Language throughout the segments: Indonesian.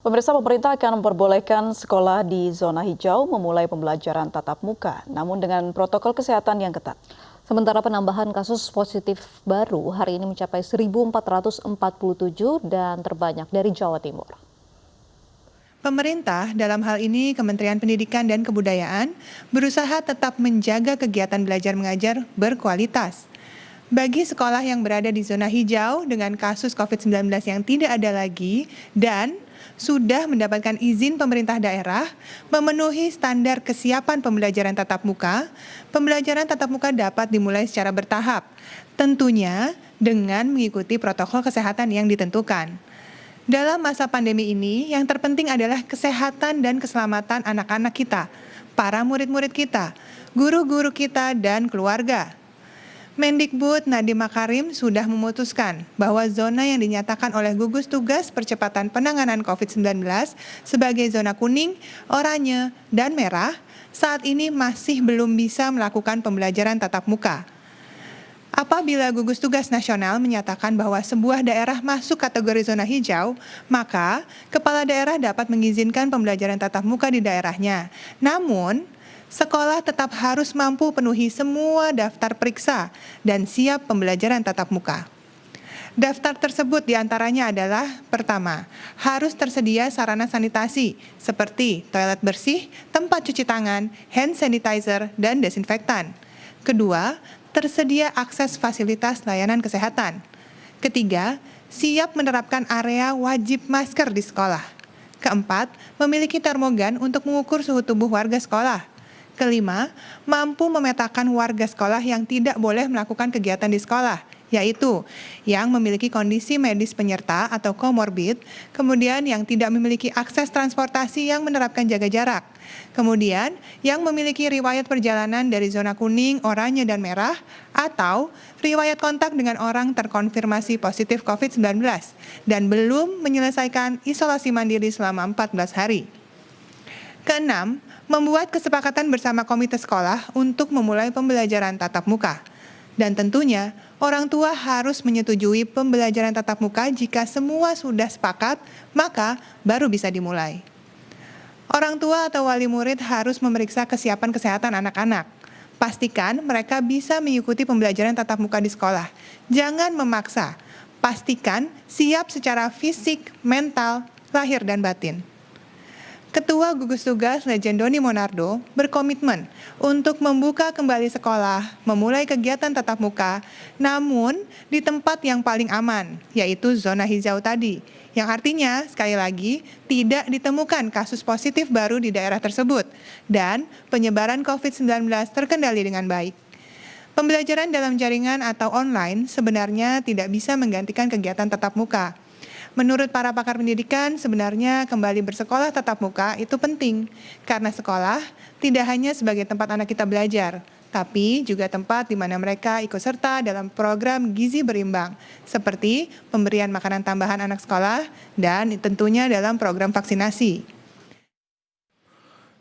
Pemerintah akan memperbolehkan sekolah di zona hijau memulai pembelajaran tatap muka, namun dengan protokol kesehatan yang ketat. Sementara penambahan kasus positif baru hari ini mencapai 1.447 dan terbanyak dari Jawa Timur. Pemerintah, dalam hal ini Kementerian Pendidikan dan Kebudayaan, berusaha tetap menjaga kegiatan belajar mengajar berkualitas. Bagi sekolah yang berada di zona hijau dengan kasus COVID-19 yang tidak ada lagi dan sudah mendapatkan izin pemerintah daerah memenuhi standar kesiapan pembelajaran tatap muka, pembelajaran tatap muka dapat dimulai secara bertahap, tentunya dengan mengikuti protokol kesehatan yang ditentukan. Dalam masa pandemi ini, yang terpenting adalah kesehatan dan keselamatan anak-anak kita, para murid-murid kita, guru-guru kita, dan keluarga. Mendikbud Nadiem Makarim sudah memutuskan bahwa zona yang dinyatakan oleh gugus tugas percepatan penanganan COVID-19 sebagai zona kuning, oranye, dan merah saat ini masih belum bisa melakukan pembelajaran tatap muka. Apabila gugus tugas nasional menyatakan bahwa sebuah daerah masuk kategori zona hijau, maka kepala daerah dapat mengizinkan pembelajaran tatap muka di daerahnya. Namun, sekolah tetap harus mampu penuhi semua daftar periksa dan siap pembelajaran tatap muka. Daftar tersebut diantaranya adalah, pertama, harus tersedia sarana sanitasi seperti toilet bersih, tempat cuci tangan, hand sanitizer, dan desinfektan. Kedua, tersedia akses fasilitas layanan kesehatan. Ketiga, siap menerapkan area wajib masker di sekolah. Keempat, memiliki termogan untuk mengukur suhu tubuh warga sekolah. Kelima, mampu memetakan warga sekolah yang tidak boleh melakukan kegiatan di sekolah, yaitu yang memiliki kondisi medis penyerta atau komorbid, kemudian yang tidak memiliki akses transportasi yang menerapkan jaga jarak, kemudian yang memiliki riwayat perjalanan dari zona kuning, oranye, dan merah, atau riwayat kontak dengan orang terkonfirmasi positif COVID-19 dan belum menyelesaikan isolasi mandiri selama 14 hari. Keenam, membuat kesepakatan bersama komite sekolah untuk memulai pembelajaran tatap muka. Dan tentunya, orang tua harus menyetujui pembelajaran tatap muka jika semua sudah sepakat, maka baru bisa dimulai. Orang tua atau wali murid harus memeriksa kesiapan kesehatan anak-anak. Pastikan mereka bisa mengikuti pembelajaran tatap muka di sekolah. Jangan memaksa. Pastikan siap secara fisik, mental, lahir, dan batin. Ketua Gugus Tugas Legend Doni Monardo berkomitmen untuk membuka kembali sekolah, memulai kegiatan tatap muka, namun di tempat yang paling aman, yaitu zona hijau tadi, yang artinya, sekali lagi, tidak ditemukan kasus positif baru di daerah tersebut, dan penyebaran COVID-19 terkendali dengan baik. Pembelajaran dalam jaringan atau online sebenarnya tidak bisa menggantikan kegiatan tatap muka. Menurut para pakar pendidikan, sebenarnya kembali bersekolah tatap muka itu penting, karena sekolah tidak hanya sebagai tempat anak kita belajar, tapi juga tempat di mana mereka ikut serta dalam program gizi berimbang, seperti pemberian makanan tambahan anak sekolah dan tentunya dalam program vaksinasi.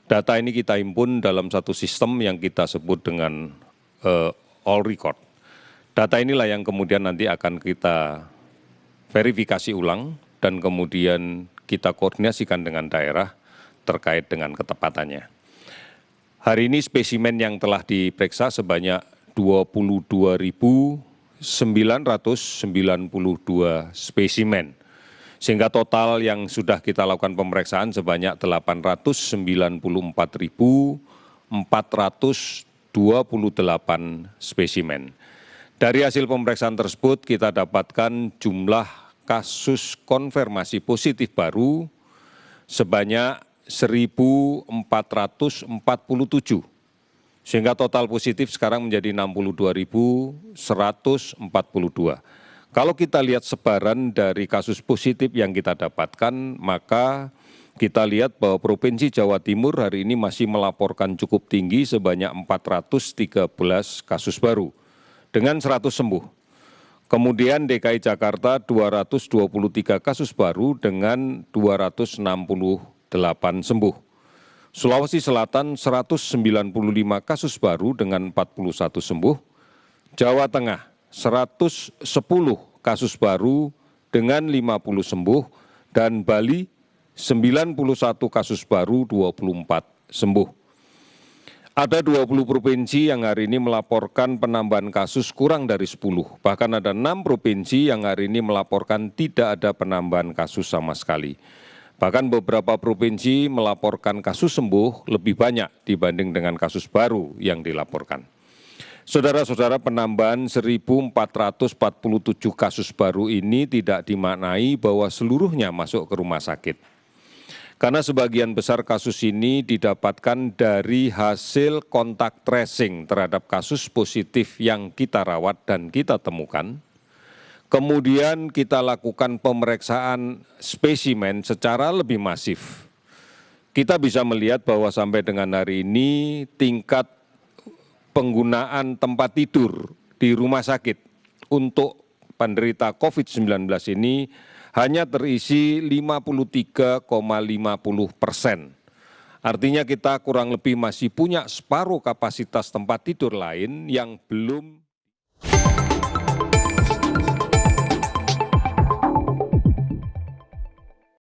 Data ini kita himpun dalam satu sistem yang kita sebut dengan all record. Data inilah yang kemudian nanti akan kita verifikasi ulang dan kemudian kita koordinasikan dengan daerah terkait dengan ketepatannya. Hari ini spesimen yang telah diperiksa sebanyak 22.992 spesimen, sehingga total yang sudah kita lakukan pemeriksaan sebanyak 894.428 spesimen. Dari hasil pemeriksaan tersebut kita dapatkan jumlah kasus konfirmasi positif baru sebanyak 1.447, sehingga total positif sekarang menjadi 62.142. Kalau kita lihat sebaran dari kasus positif yang kita dapatkan, maka kita lihat bahwa Provinsi Jawa Timur hari ini masih melaporkan cukup tinggi sebanyak 413 kasus baru dengan 100 sembuh. Kemudian DKI Jakarta 223 kasus baru dengan 268 sembuh. Sulawesi Selatan 195 kasus baru dengan 41 sembuh. Jawa Tengah 110 kasus baru dengan 50 sembuh. Dan Bali 91 kasus baru, 24 sembuh. Ada 20 provinsi yang hari ini melaporkan penambahan kasus kurang dari 10. Bahkan ada 6 provinsi yang hari ini melaporkan tidak ada penambahan kasus sama sekali. Bahkan beberapa provinsi melaporkan kasus sembuh lebih banyak dibanding dengan kasus baru yang dilaporkan. Saudara-saudara, penambahan 1.447 kasus baru ini tidak dimaknai bahwa seluruhnya masuk ke rumah sakit. Karena sebagian besar kasus ini didapatkan dari hasil kontak tracing terhadap kasus positif yang kita rawat dan kita temukan. Kemudian kita lakukan pemeriksaan spesimen secara lebih masif. Kita bisa melihat bahwa sampai dengan hari ini tingkat penggunaan tempat tidur di rumah sakit untuk penderita COVID-19 ini hanya terisi 53,50%. Artinya kita kurang lebih masih punya separuh kapasitas tempat tidur lain yang belum